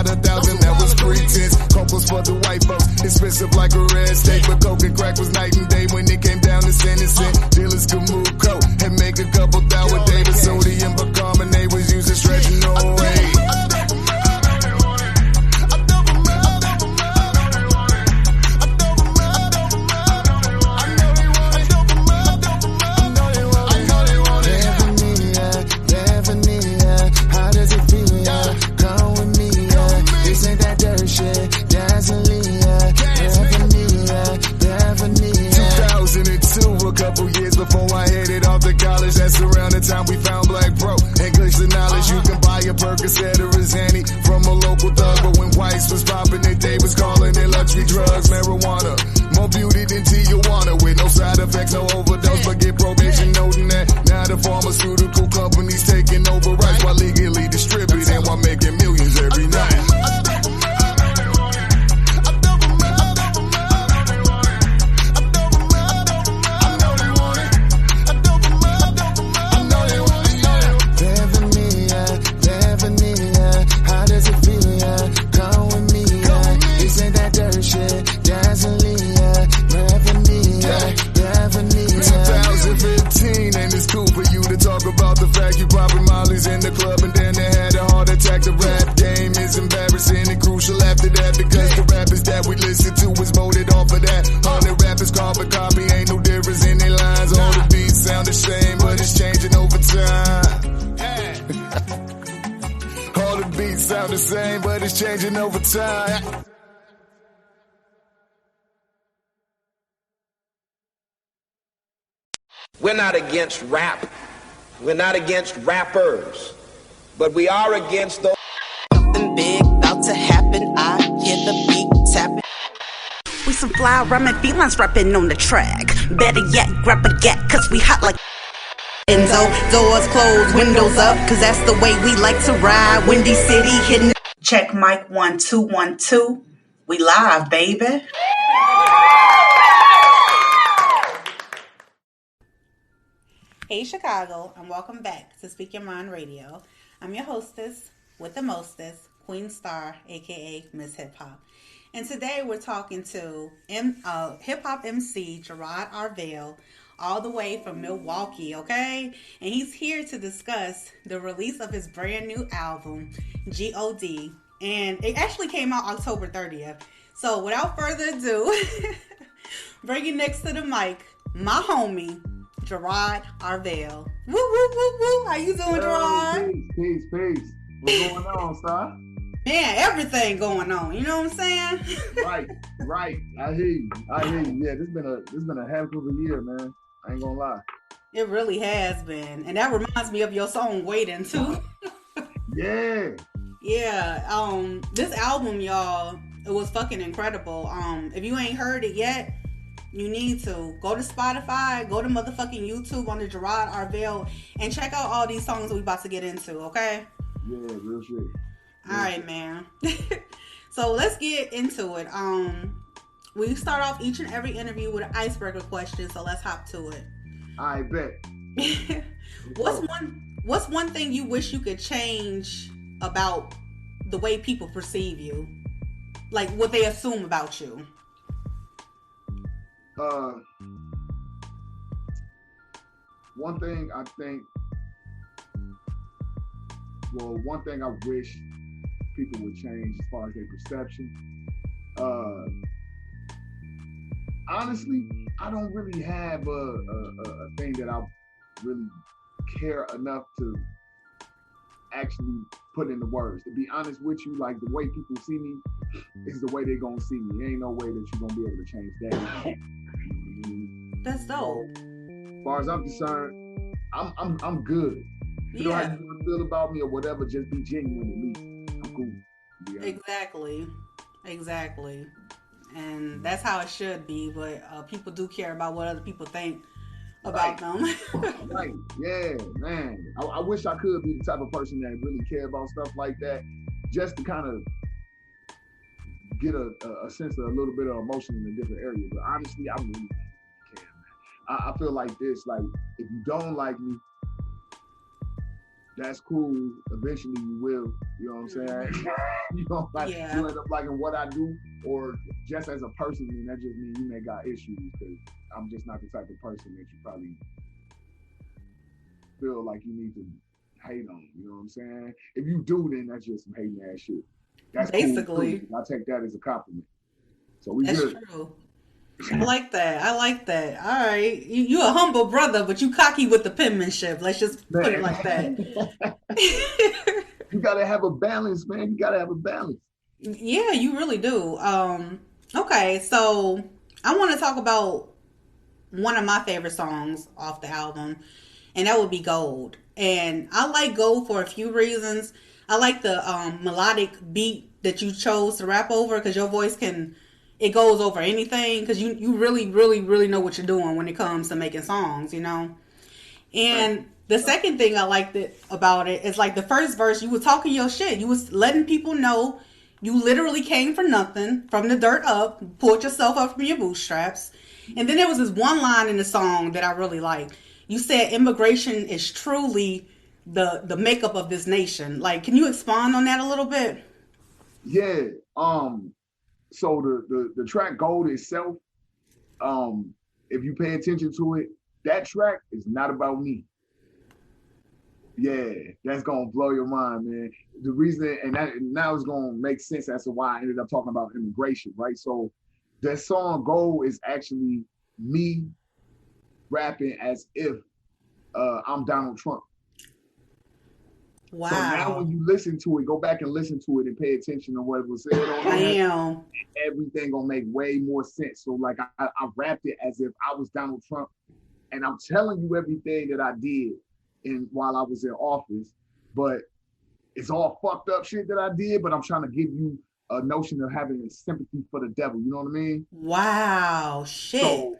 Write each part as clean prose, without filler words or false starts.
about 1,000, that was pretense. Couples for the white folks, expensive like a red steak. But coke and crack was night and day when it came down to sentencing. Dealers could move coke and make a couple thousand a day. But sodium bicarbonate was used to stretch no way. That's around the time we found Black Bro. English the knowledge, you can buy a Percocet or a Zanny from a local thug. But when whites was popping it, they was calling it luxury drugs. Marijuana, more beauty than Tijuana, with no side effects, no overdose. But get probation noting that now the pharmaceutical companies taking over rights while legally distributing, while making millions every night. About the fact you popping mollies in the club and then they had a heart attack. The rap game is embarrassing and crucial after that, because the rappers that we listen to was voted off of that. 100 rappers carbon copy, ain't no difference in their lines. All the beats sound the same, but it's changing over time. All the beats sound the same, but it's changing over time. We're not against rap. We're not against rappers, but we are against those. Something big about to happen. I hear the beat tapping. We some fly rhyming felines rapping on the track. Better yet, grab a gat, cause we hot like Enzo. Doors closed, windows up, cause that's the way we like to ride. Windy City hitting. Check mic 1 2 1 2. We live, baby. Hey Chicago, and welcome back to Speak Your Mind Radio. I'm your hostess with the mostest, Queen Star, aka Miss Hip-Hop. And today we're talking to hip-hop MC Jerrod Arvel, all the way from Milwaukee, okay? And he's here to discuss the release of his brand new album, G.O.D. And it actually came out October 30th. So without further ado, bringing next to the mic, my homie, Jerrod Arvel. Woo, woo, woo, woo. How you doing, Jerrod? Peace. What's going on, sir? Man, everything going on. You know what I'm saying? Right. I hear you. Yeah, this been a heck of a year, man. I ain't gonna lie. It really has been. And that reminds me of your song Waiting too. Yeah. Yeah. This album, y'all, it was fucking incredible. If you ain't heard it yet, you need to go to Spotify, go to motherfucking YouTube on the Jerrod Arvel, and check out all these songs we about to get into, okay? Yeah, real shit. All right, man. So let's get into it. We start off each and every interview with an icebreaker question, so let's hop to it. I bet. What's one thing you wish you could change about the way people perceive you? Like what they assume about you? One thing I think, one thing I wish people would change as far as their perception. Honestly, I don't really have a thing that I really care enough to actually put into words. To be honest with you, like the way people see me is the way they're gonna see me. There ain't no way that you're gonna be able to change that. That's dope. As far as I'm concerned, I'm good. You don't have to feel about me or whatever, just be genuine at least. I'm cool. Yeah. Exactly. And that's how it should be, but people do care about what other people think about them. Right. Yeah, man. I wish I could be the type of person that really care about stuff like that, just to kind of get a sense of a little bit of emotion in a different area. But honestly, I really don't care, man. I feel like this, like, if you don't like me, that's cool. Eventually you will. You know what I'm saying? You know, like you end up liking what I do, or just as a person, then that just means you may got issues because I'm just not the type of person that you probably feel like you need to hate on. You know what I'm saying? If you do, then that's just some hating ass shit. That's basically cool. I take that as a compliment. So we that's good. true. I like that. I like that. All right. You a humble brother, but you cocky with the penmanship. Let's just put it like that. You gotta have a balance, man. You gotta have a balance. Yeah, you really do. Okay, so I want to talk about one of my favorite songs off the album, and that would be Gold. And I like Gold for a few reasons. I like the melodic beat that you chose to rap over because your voice it goes over anything because you really, really, really know what you're doing when it comes to making songs, you know? And the second thing I liked about it is like the first verse, you were talking your shit. You was letting people know you literally came from nothing, from the dirt up, pulled yourself up from your bootstraps. And then there was this one line in the song that I really liked. You said immigration is truly the makeup of this nation. Like, can you expand on that a little bit? Yeah. So the track Gold itself, if you pay attention to it, that track is not about me. Yeah, that's gonna blow your mind, man. The reason, and that now it's gonna make sense as to why I ended up talking about immigration, right? So that song Gold is actually me rapping as if I'm Donald Trump. Wow. So now when you listen to it, go back and listen to it and pay attention to what was said on there. Everything gonna make way more sense. So like I rapped it as if I was Donald Trump, and I'm telling you everything that I did while I was in office, but it's all fucked up shit that I did, but I'm trying to give you a notion of having sympathy for the devil. You know what I mean? Wow, shit. So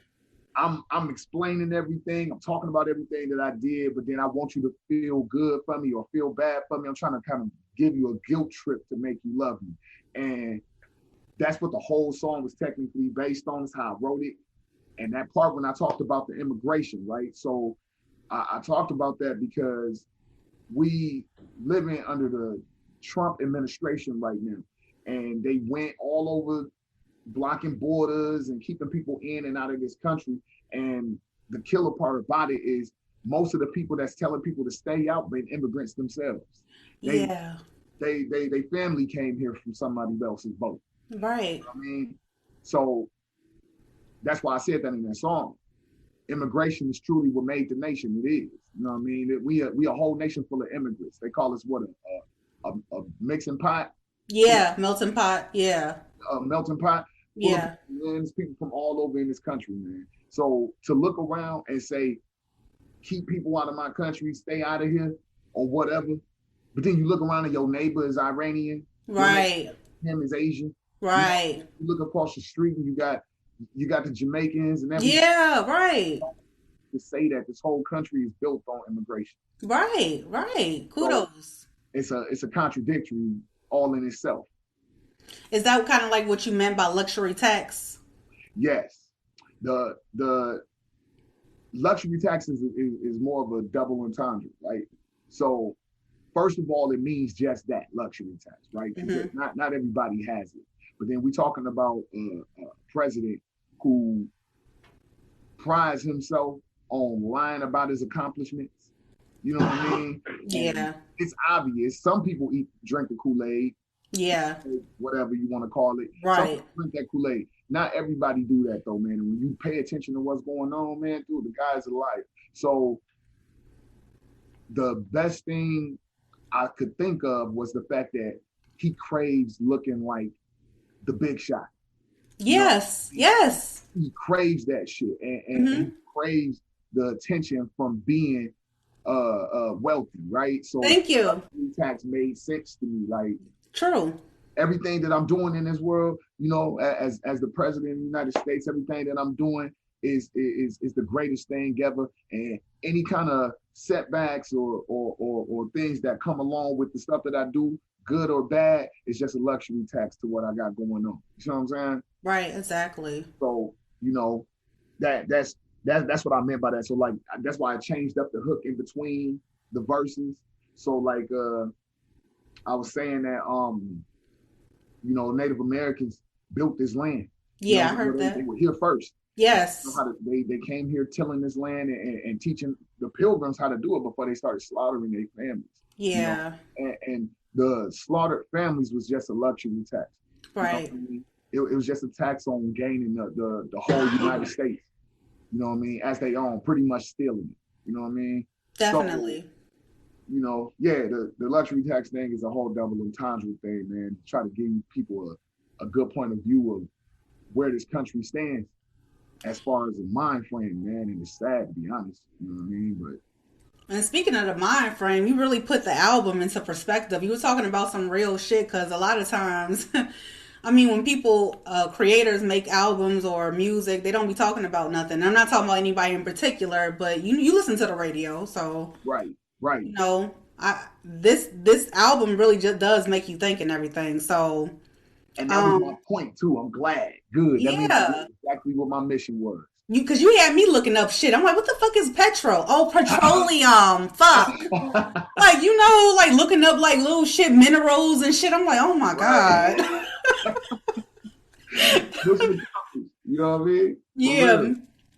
I'm explaining everything. I'm talking about everything that I did, but then I want you to feel good for me or feel bad for me. I'm trying to kind of give you a guilt trip to make you love me. And that's what the whole song was technically based on, is how I wrote it. And that part when I talked about the immigration, right? So I talked about that because we living under the Trump administration right now. And they went all over blocking borders and keeping people in and out of this country. And the killer part about it is most of the people that's telling people to stay out been immigrants themselves. They family came here from somebody else's boat. Right. You know what I mean? So that's why I said that in that song. Immigration is truly what made the nation. It is. You know what I mean? We a whole nation full of immigrants. They call us what, a mixing pot? Yeah, melting pot. Yeah. A melting pot. Yeah. There's people from all over in this country, man. So to look around and say, keep people out of my country, stay out of here, or whatever. But then you look around and your neighbor is Iranian. Right. Him is Asian. Right. You look across the street and you got the Jamaicans and everything. Yeah, right. To say that this whole country is built on immigration. Right, right. Kudos. So it's a contradictory all in itself. Is that kind of like what you meant by luxury tax? Yes. The luxury tax is more of a double entendre, right? So first of all, it means just that, luxury tax, right? Mm-hmm. Not everybody has it. But then we're talking about a president who prides himself on lying about his accomplishments. You know what I mean? Yeah. And it's obvious. Some people drink the Kool-Aid. Yeah. Whatever you want to call it. Right. Some people drink that Kool-Aid. Not everybody do that though, man. And when you pay attention to what's going on, man, dude, the guy's a liar. So the best thing I could think of was the fact that he craves looking like the big shot. Yes, yes. He craves that shit, and he craves the attention from being wealthy, right? So thank you. Tax made sense to me, like true. Everything that I'm doing in this world, you know, as the president of the United States, everything that I'm doing is the greatest thing ever. And any kind of setbacks or things that come along with the stuff that I do, good or bad, it's just a luxury tax to what I got going on. You know what I'm saying? Right, exactly. So, you know, that's what I meant by that. So like, that's why I changed up the hook in between the verses. So like I was saying that Native Americans built this land. Yeah, I heard They that. were here first. Yes. They came here tilling this land and teaching the pilgrims how to do it before they started slaughtering their families. Yeah. And the slaughtered families was just a luxury tax. Right. It was just a tax on gaining the whole United States. You know what I mean? As they own, pretty much stealing it. You know what I mean? Definitely. So, the luxury tax thing is a whole double entendre thing, man. Try to give people a good point of view of where this country stands as far as a mind frame, man. And it's sad, to be honest. You know what I mean? But And speaking of the mind frame, you really put the album into perspective. You were talking about some real shit because a lot of times, I mean, when people, creators make albums or music, they don't be talking about nothing. I'm not talking about anybody in particular, but you listen to the radio, so right. This album really just does make you think and everything. So, and that was my point too. I'm glad. Good. That means I knew exactly what my mission was. Because you had me looking up shit. I'm like, what the fuck is petrol? Oh, petroleum. Fuck. Like, like looking up like little shit, minerals and shit. I'm like, oh my God. Mission accomplished. You know what I mean? Yeah.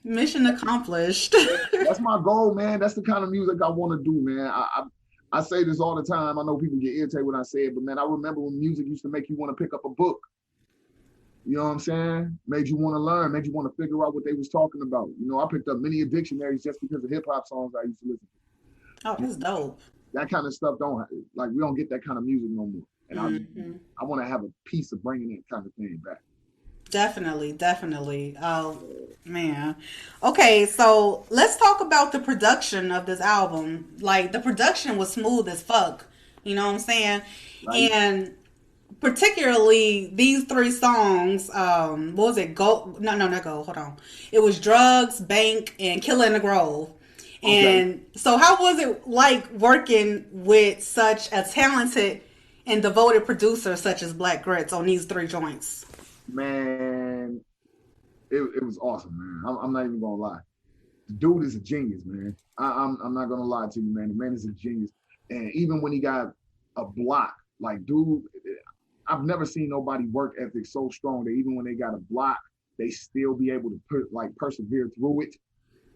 Mission accomplished. That's my goal, man. That's the kind of music I want to do, man. I say this all the time. I know people get irritated when I say it, but man, I remember when music used to make you want to pick up a book. You know what I'm saying? Made you want to learn, made you want to figure out what they was talking about. I picked up many dictionaries just because of hip hop songs I used to listen to. Oh, that's dope. That kind of stuff we don't get that kind of music no more. And I want to have a piece of bringing that kind of thing back. Definitely. Oh, man. Okay, so let's talk about the production of this album. Like, the production was smooth as fuck. You know what I'm saying? Right. And particularly these 3 songs, what was it? Not Go. Hold on. It was Drugs, Bank, and Killer in the Grove. And so how was it like working with such a talented and devoted producer such as Black Grits on these 3 joints? Man, it was awesome, man. I'm not even gonna lie. The dude is a genius, man. I'm not gonna lie to you, man. The man is a genius. And even when he got a block, like, dude, I've never seen nobody work ethic so strong that even when they got a block, they still be able to persevere through it.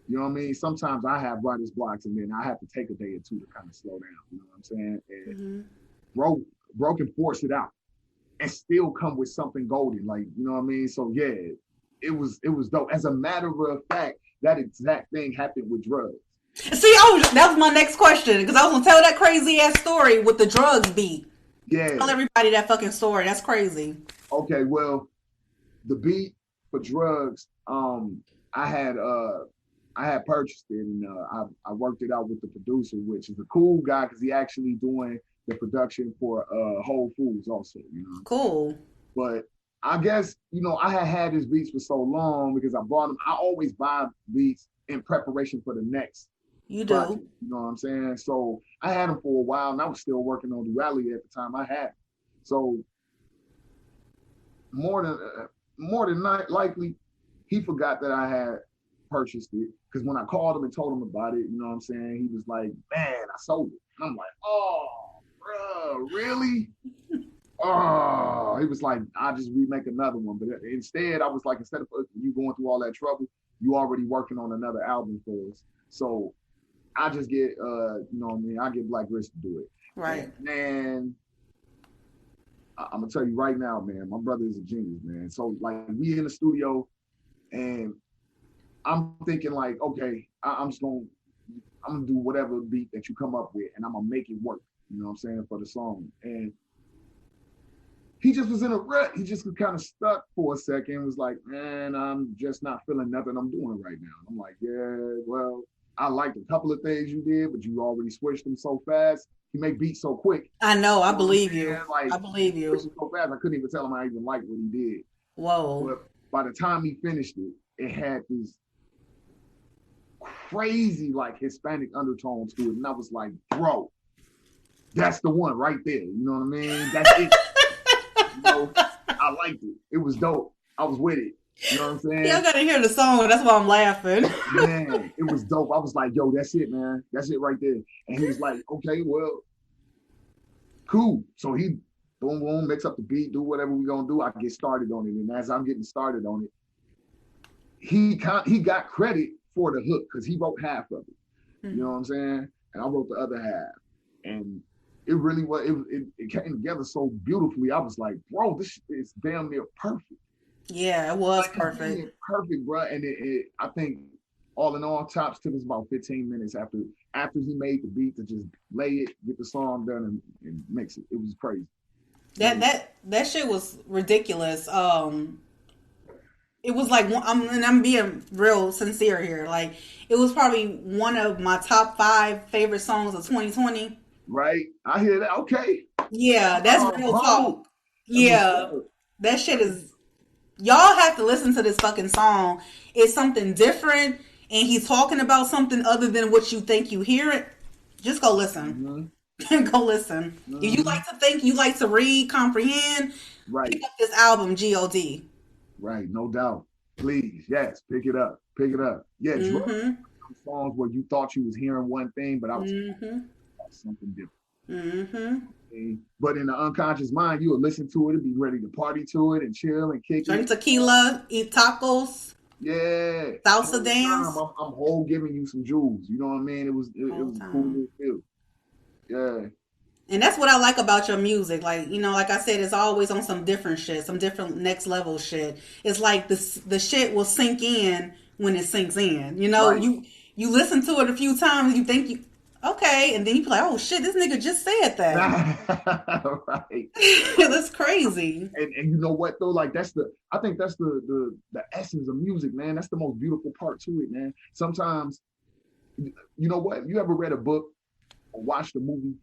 You know what I mean? Sometimes I have writer's blocks and then I have to take a day or 2 to kind of slow down. You know what I'm saying? And bro can force it out and still come with something golden. Like, you know what I mean? So yeah, it was dope. As a matter of fact, that exact thing happened with Drugs. See, that was my next question, because I was gonna tell that crazy ass story with the Drugs beat. Yeah. Tell everybody that fucking story. That's crazy. Okay, well, the beat for Drugs, I had purchased it and I worked it out with the producer, which is a cool guy because he actually doing the production for Whole Foods also, Cool. But I guess, I had his beats for so long because I bought them. I always buy beats in preparation for the next. You do. project, you know what I'm saying? So I had them for a while and I was still working on Duality at the time I had. So more than not likely, he forgot that I had purchased it, because when I called him and told him about it, you know what I'm saying, he was like, man, I sold it. And I'm like, oh, bro, really? Oh, he was like, I'll just remake another one. But instead, I was like, instead of you going through all that trouble, you already working on another album for us. So I just get, I get Black Grits to do it. Right. And I'm going to tell you right now, man, my brother is a genius, man. So like we in the studio and I'm thinking like, okay, I'm gonna do whatever beat that you come up with and I'm gonna make it work, you know what I'm saying, for the song. And he just was in a rut. He just was kind of stuck for a second, was like, man, I'm just not feeling nothing I'm doing right now. I'm like, yeah, well, I liked a couple of things you did, but you already switched them so fast. You make beats so quick. I know, I believe you. Like, I believe you. So fast, I couldn't even tell him I even liked what he did. Whoa. But by the time he finished it, it had this crazy like Hispanic undertones to it, and I was like, bro, that's the one right there. You know what I mean? That's it. I liked it. It was dope. I was with it. You know what I'm saying? Yeah, I gotta hear the song. That's why I'm laughing. Man, it was dope. I was like, yo, that's it, man. That's it right there. And he was like, okay, well, cool. So he boom, boom, mix up the beat, do whatever we gonna do. I get started on it. And as I'm getting started on it, he got credit for the hook because he wrote half of it. You know what I'm saying? And I wrote the other half. And it really was, it came together so beautifully. I was like, bro, this is damn near perfect. Yeah, it was perfect. Perfect, bro. And I think all in all, Tops took us about 15 minutes after he made the beat to just lay it, get the song done, and mix it. It was crazy. That shit was ridiculous. It was like I'm being real sincere here. Like it was probably one of my top 5 favorite songs of 2020. Right, I hear that. Okay, yeah, that's real talk. Yeah, that shit is. Y'all have to listen to this fucking song. It's something different, and he's talking about something other than what you think you hear it. Just go listen. Go listen. If you like to think, you like to read, comprehend. Right. Pick up this album, G.O.D. Right, no doubt. Please, yes, pick it up. Yeah, songs where you thought you was hearing one thing, but I was something different. But in the unconscious mind, you would listen to it and be ready to party to it and chill and kick Drink tequila, eat tacos. Yeah. Salsa dance. I'm whole giving you some jewels. You know what I mean? It was a cool little feel. Yeah. And that's what I like about your music. Like, you know, like I said, it's always on some different shit, some different next level shit. It's like the shit will sink in when it sinks in. You know, right. you listen to it a few times, you think you okay, and then you be like, oh shit, this nigga just said that. Right. That's crazy. And you know what though? Like I think that's the essence of music, man. That's the most beautiful part to it, man. Sometimes, you know what? You ever read a book or watched a movie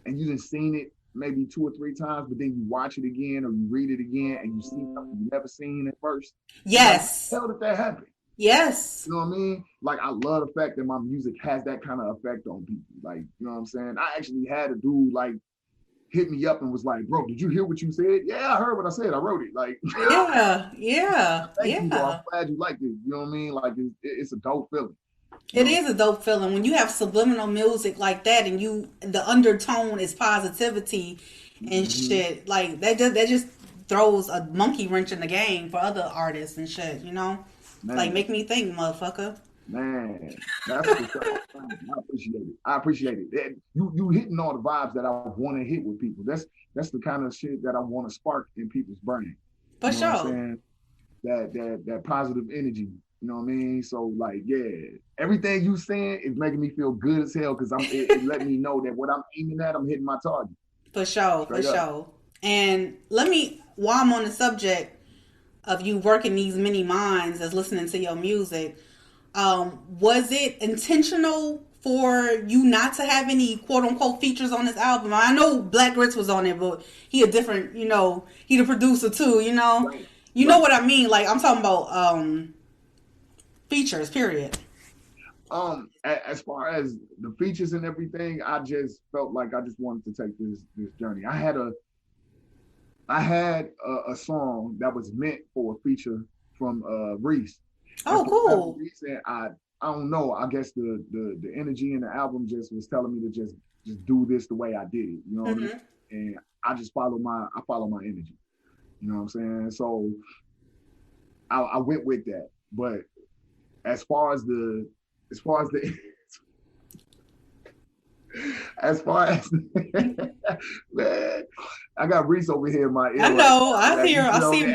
and you done seen it maybe 2 or 3 times, but then you watch it again or you read it again and you see something you never seen at first? Yes. How did that happen? Yes. You know what I mean? Like, I love the fact that my music has that kind of effect on people. Like, you know what I'm saying? I actually had a dude, like, hit me up and was like, bro, did you hear what you said? Yeah, I heard what I said. I wrote it. Like, yeah. Thank you, bro. I'm glad you liked it. You know what I mean? Like, it's a dope feeling. It is a dope feeling when you have subliminal music like that and the undertone is positivity and shit. Like, that just throws a monkey wrench in the game for other artists and shit, you know? Man. Like, make me think, motherfucker. Man, that's what's up. I appreciate it. You hitting all the vibes that I want to hit with people. That's the kind of shit that I want to spark in people's brain. For sure. What I'm saying? That positive energy. You know what I mean? So like, yeah, everything you saying is making me feel good as hell because it let me know that what I'm aiming at, I'm hitting my target. For sure. And while I'm on the subject of you working these many minds as listening to your music, was it intentional for you not to have any quote unquote features on this album? I know Black Grits was on it, but he a different, you know, he the producer too, you know? Right. You know what I mean? Like, I'm talking about features, period. As far as the features and everything, I just felt like I just wanted to take this journey. I had a song that was meant for a feature from Reese. Oh, cool. Reason, I don't know. I guess the energy in the album just was telling me to just do this the way I did it. You know what I mean? And I just follow my energy. You know what I'm saying? So I went with that. But as far as man, I got Reese over here in my ear. I know. I see him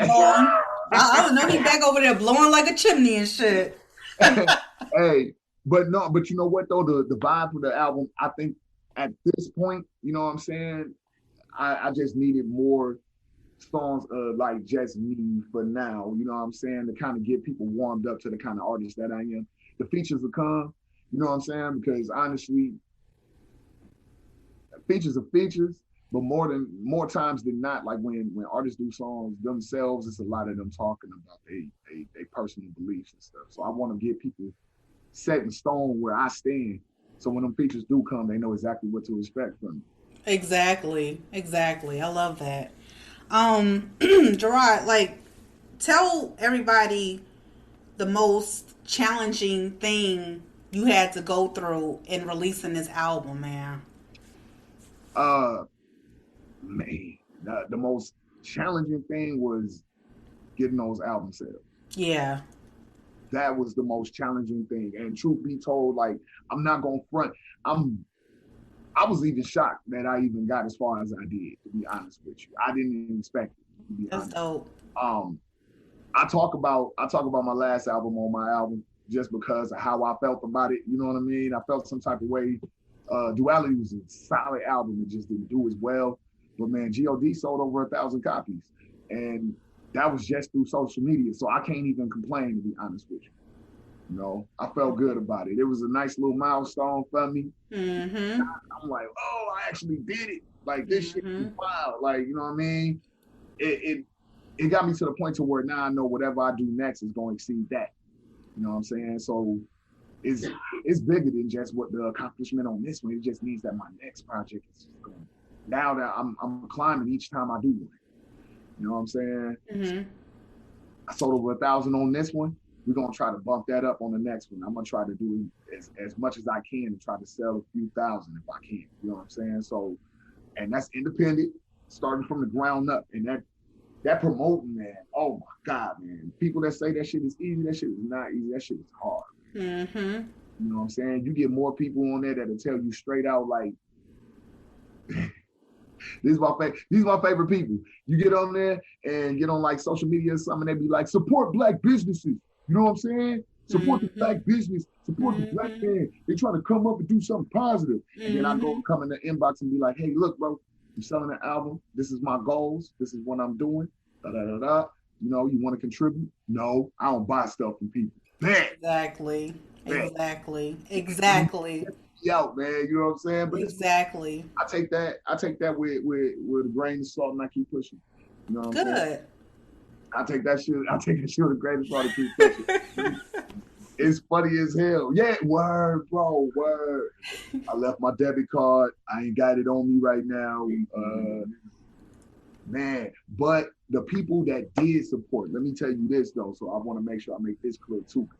blowing. I know he back over there blowing like a chimney and shit. Hey, but you know what though? The vibe for the album, I think at this point, you know what I'm saying? I just needed more songs of like just me for now. You know what I'm saying? To kind of get people warmed up to the kind of artist that I am. The features will come. You know what I'm saying? Because honestly, features are features, but more times than not, like when artists do songs themselves, it's a lot of them talking about they personal beliefs and stuff. So I want to get people set in stone where I stand. So when them features do come, they know exactly what to expect from me. Exactly. I love that. Jerrod, like, tell everybody the most challenging thing you had to go through in releasing this album, man. Man, the most challenging thing was getting those album sales. Yeah. That was the most challenging thing. And truth be told, like, I'm not gonna front. I was even shocked that I even got as far as I did, to be honest with you. I didn't even expect it, to be That's honest. dope. I talk about my last album on my album just because of how I felt about it. You know what I mean? I felt some type of way. Duality was a solid album. It just didn't do as well. But man, G.O.D sold over 1,000 copies. And that was just through social media. So I can't even complain, to be honest with you. You know, I felt good about it. It was a nice little milestone for me. Mm-hmm. I'm like, oh, I actually did it. Like, this shit is wild. Like, you know what I mean? It got me to the point to where now I know whatever I do next is going to exceed that. You know what I'm saying? So it's bigger than just what the accomplishment on this one. It just means that my next project is just going. Now that I'm climbing each time I do one. You know what I'm saying? Mm-hmm. I sold over 1,000 on this one. We're gonna try to bump that up on the next one. I'm gonna try to do as much as I can and try to sell a few thousand if I can. You know what I'm saying? So, and that's independent, starting from the ground up. And that promoting, man, oh my God, man. People that say that shit is easy, that shit is not easy. That shit is hard. Mm-hmm. You know what I'm saying? You get more people on there that'll tell you straight out, like, these are my favorite people. You get on there and get on like social media or something, they be like, support Black businesses. You know what I'm saying? Support the Black business, support the Black man. They trying to come up and do something positive. And then I come in the inbox and be like, hey, look, bro, I'm selling an album. This is my goals. This is what I'm doing. Da, da, da, da. You know, you want to contribute? No, I don't buy stuff from people. Bam! Exactly. Bam. Exactly. Out, man. You know what I'm saying? But exactly. I take that with a grain of salt and I keep pushing. You know what I'm saying? I take that shit with a grain of salt and keep pushing. It's funny as hell. Yeah, word, bro, word. I left my debit card. I ain't got it on me right now. Man, but the people that did support, let me tell you this though, so I want to make sure I make this clear too, because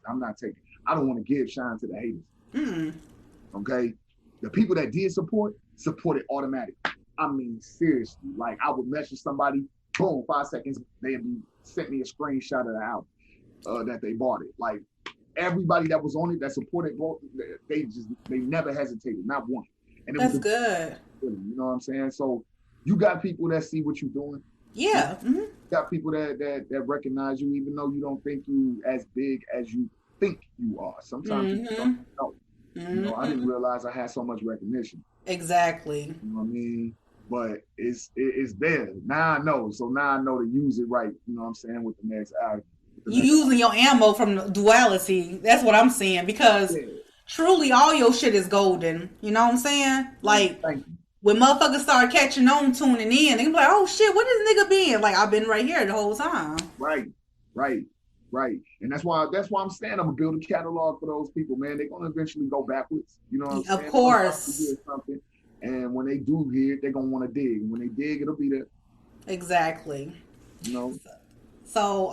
I don't want to give shine to the haters. Okay? The people that did support it automatically. I mean, seriously. Like, I would message somebody, boom, 5 seconds, they'd sent me a screenshot of the album that they bought it. Like, everybody that was on it that supported, they never hesitated, not one. And that's good. You know what I'm saying? So you got people that see what you're doing. Yeah. You got people that recognize you, even though you don't think you as big as you think you are. Sometimes you don't know. You know, I didn't realize I had so much recognition. Exactly. You know what I mean? But it's there. Now I know. So now I know to use it right. You know what I'm saying? With the next album. You using your ammo from the Duality. That's what I'm saying. Because truly all your shit is golden. You know what I'm saying? Like, when motherfuckers start catching on, tuning in, they be like, oh shit, what this nigga been? Like, I've been right here the whole time. Right. And that's why I'm saying I'm gonna build a catalog for those people, man. They're gonna eventually go backwards. You know what I'm saying? Of course. Something. And when they do hear it, they're gonna want to dig. And when they dig, it'll be there. Exactly. You know? So,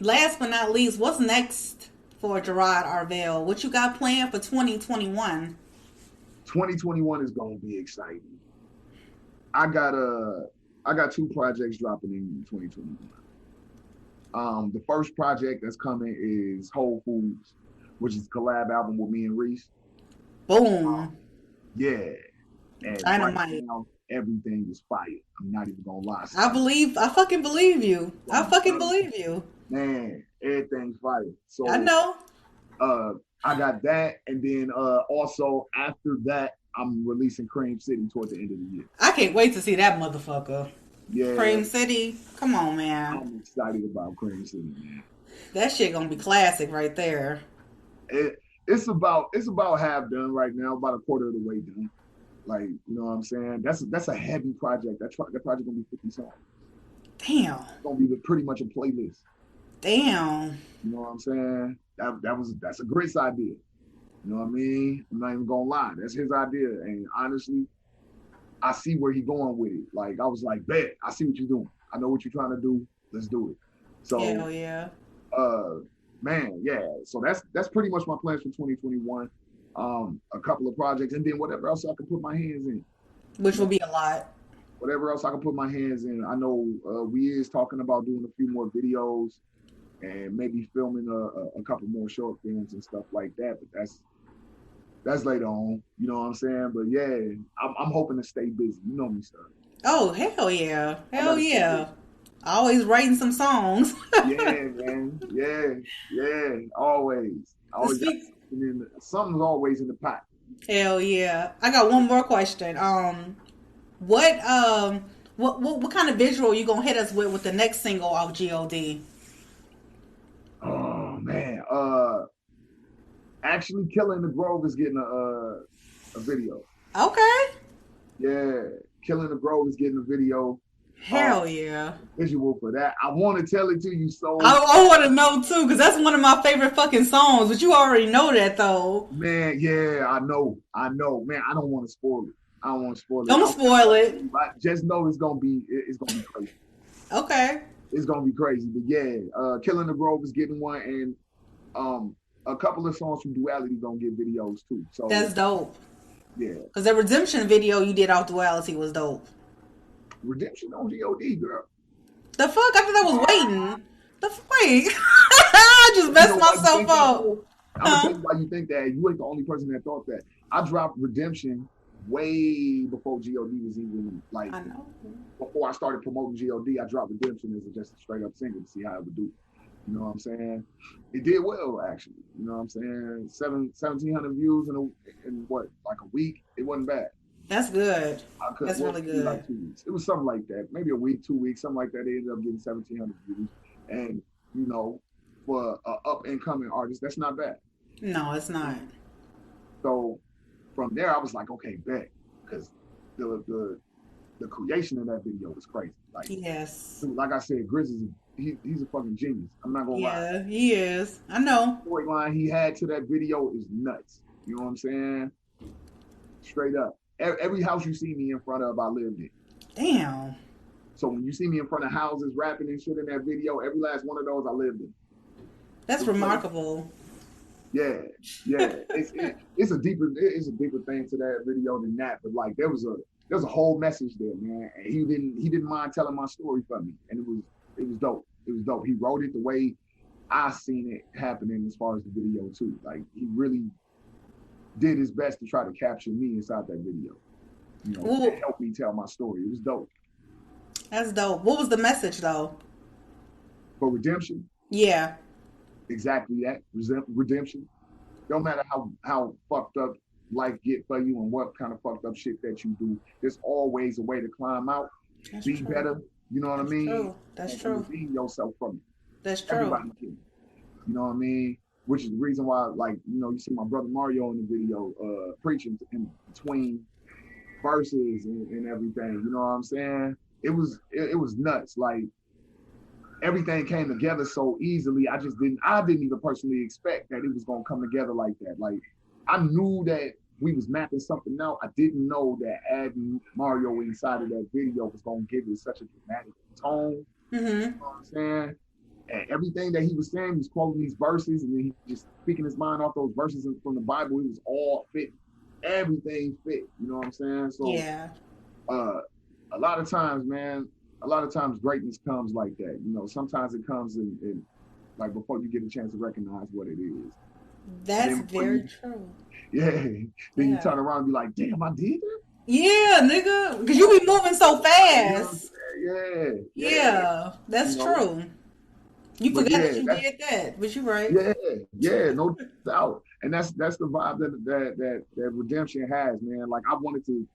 last but not least, what's next for Jerrod Arvel? What you got planned for 2021? 2021 is gonna be exciting. I got 2 projects dropping in 2021. The first project that's coming is Whole Foods, which is a collab album with me and Reese. Boom. Yeah. And right now, everything is fire. I'm not even gonna lie. I fucking believe you. Man, everything's fire. So I know. I got that, and then also after that, I'm releasing Cream City towards the end of the year. I can't wait to see that motherfucker. Yeah. Cream City, come on, man. I'm excited about Cream City, man. That shit gonna be classic right there. It's about half done right now, about a quarter of the way done. Like, you know what I'm saying? That's a heavy project. That project gonna be 50 songs. Damn. It's gonna be pretty much a playlist. Damn. You know what I'm saying? That's a Grit's idea. You know what I mean? I'm not even gonna lie. That's his idea. And honestly, I see where he's going with it. Like, I was like, bet, I see what you're doing. I know what you're trying to do. Let's do it. So, hell yeah. Man, yeah. So that's pretty much my plans for 2021. A couple of projects, and then whatever else I can put my hands in. Which will be a lot. whatever else I can put my hands in. I know we is talking about doing a few more videos and maybe filming a couple more short films and stuff like that. But that's later on. You know what I'm saying? But yeah, I'm hoping to stay busy. You know me, sir. Oh, hell yeah. I Hell gotta stay busy. yeah. Always writing some songs. Yeah, man. Yeah. Always. I always got Speak. something's always in the pot. Hell yeah. I got one more question. What what kind of visual you gonna hit us with the next single off God? Oh man. Actually, Killing the Grove is getting a video. Okay. Yeah, Killing the Grove is getting a video. Hell yeah. Visual for that. I want to tell it to you so. I want to know too, because that's one of my favorite fucking songs. But you already know that though. Man, yeah, I know. Man, I don't want to spoil it. I don't want to spoil it. Don't spoil it. Just know it's gonna be crazy. Okay. It's gonna be crazy. But yeah, Killing the Grove is getting one, and a couple of songs from Duality gonna get videos too. So That's dope. Yeah. Because the Redemption video you did off Duality was dope. Redemption on G.O.D, girl. The fuck? I thought I was waiting. Wait. I just messed myself up. I'm gonna tell you why you think that. You ain't the only person that thought that. I dropped Redemption way before G.O.D was even like. I know. Before I started promoting G.O.D, I dropped Redemption as just a straight up single to see how it would do. You know what I'm saying? It did well, actually. You know what I'm saying? 1,700 views in what, like a week? It wasn't bad. That's good. That's really good. Like 2 weeks. It was something like that. Maybe a week, 2 weeks, something like that. They ended up getting 1,700 views. And, you know, for an up-and-coming artist, that's not bad. No, it's not. So from there, I was like, okay, bet. Because the creation of that video was crazy. Like, yes. Like I said, Grizz he's a fucking genius. I'm not gonna lie. Yeah, he is. I know. The storyline he had to that video is nuts. You know what I'm saying? Straight up. Every house you see me in front of, I lived in. Damn. So when you see me in front of houses rapping and shit in that video, every last one of those I lived in. That's remarkable. Yeah. It's a deeper thing to that video than that. But like there's a whole message there, man. And he didn't mind telling my story for me. And it was dope. It was dope. He wrote it the way I seen it happening as far as the video too. Like he really did his best to try to capture me inside that video. You know, to help me tell my story. It was dope. That's dope. What was the message though? For Redemption? Yeah. Exactly that. Redemption. No matter how fucked up life get for you and what kind of fucked up shit that you do, there's always a way to climb out. That's be true. Better. You know what I mean? True. That's true. Redeem yourself from it. That's true. Everybody can. You know what I mean? Which is the reason why, like, you know, you see my brother Mario in the video preaching in between verses and everything. You know what I'm saying? It was nuts. Like everything came together so easily. I didn't even personally expect that it was gonna come together like that. Like I knew that we was mapping something out. I didn't know that adding Mario inside of that video was gonna give it such a dramatic tone. Mm-hmm. You know what I'm saying? And everything that he was saying, he was quoting these verses and then he just speaking his mind off those verses from the Bible. It was all fit. Everything fit. You know what I'm saying? So yeah. A lot of times, man, greatness comes like that. You know, sometimes it comes in like before you get a chance to recognize what it is. That's very true. Yeah. Then you turn around and be like, damn, I did that? Yeah, nigga. Because you be moving so fast. Yeah. That's true. You forgot that you did that, but you're right. Yeah, no doubt. And that's the vibe that Redemption has, man. Like I wanted to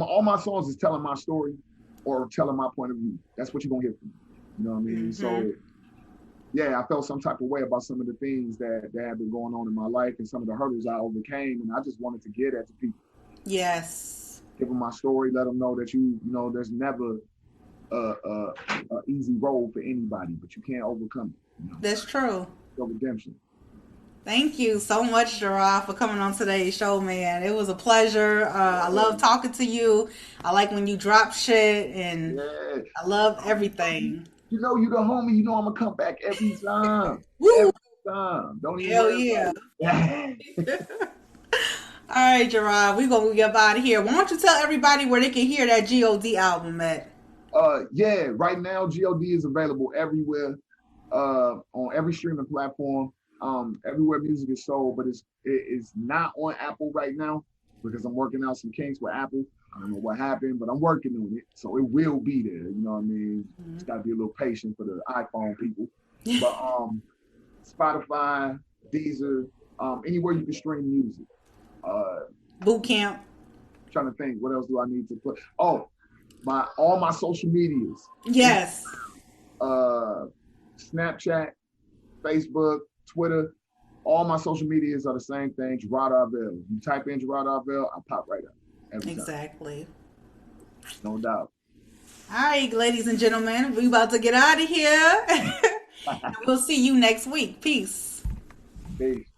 all my songs is telling my story or telling my point of view. That's what you're gonna hear from me. You know what I mean? Mm-hmm. So yeah, I felt some type of way about some of the things that have been going on in my life and some of the hurdles I overcame, and I just wanted to get at the people. Yes. Give them my story, let them know that you know there's never a easy road for anybody, but you can't overcome it. You know? That's true. So Redemption. Thank you so much, Jerrod, for coming on today's show, man. It was a pleasure. I love talking to you. I like when you drop shit, and I love everything. You know, you the homie. You know I'm gonna come back every time. Every time. Don't even worry about it. All right, Jerrod, we're going to get out of here. Why don't you tell everybody where they can hear that G.O.D. album at? Yeah, right now G.O.D is available everywhere, on every streaming platform, everywhere music is sold, but it's not on Apple right now because I'm working out some kinks with Apple. I don't know what happened, but I'm working on it, so it will be there. You know what I mean? Just gotta be a little patient for the iPhone people. But Spotify, Deezer, anywhere you can stream music. Boot camp. Trying to think, what else do I need to put? Oh, all my social medias. Yes. Snapchat, Facebook, Twitter, all my social medias are the same thing. Jerrod Arvel. You type in Jerrod Arvel, I pop right up. Exactly. No doubt. All right, ladies and gentlemen, we about to get out of here. And we'll see you next week. Peace. Peace.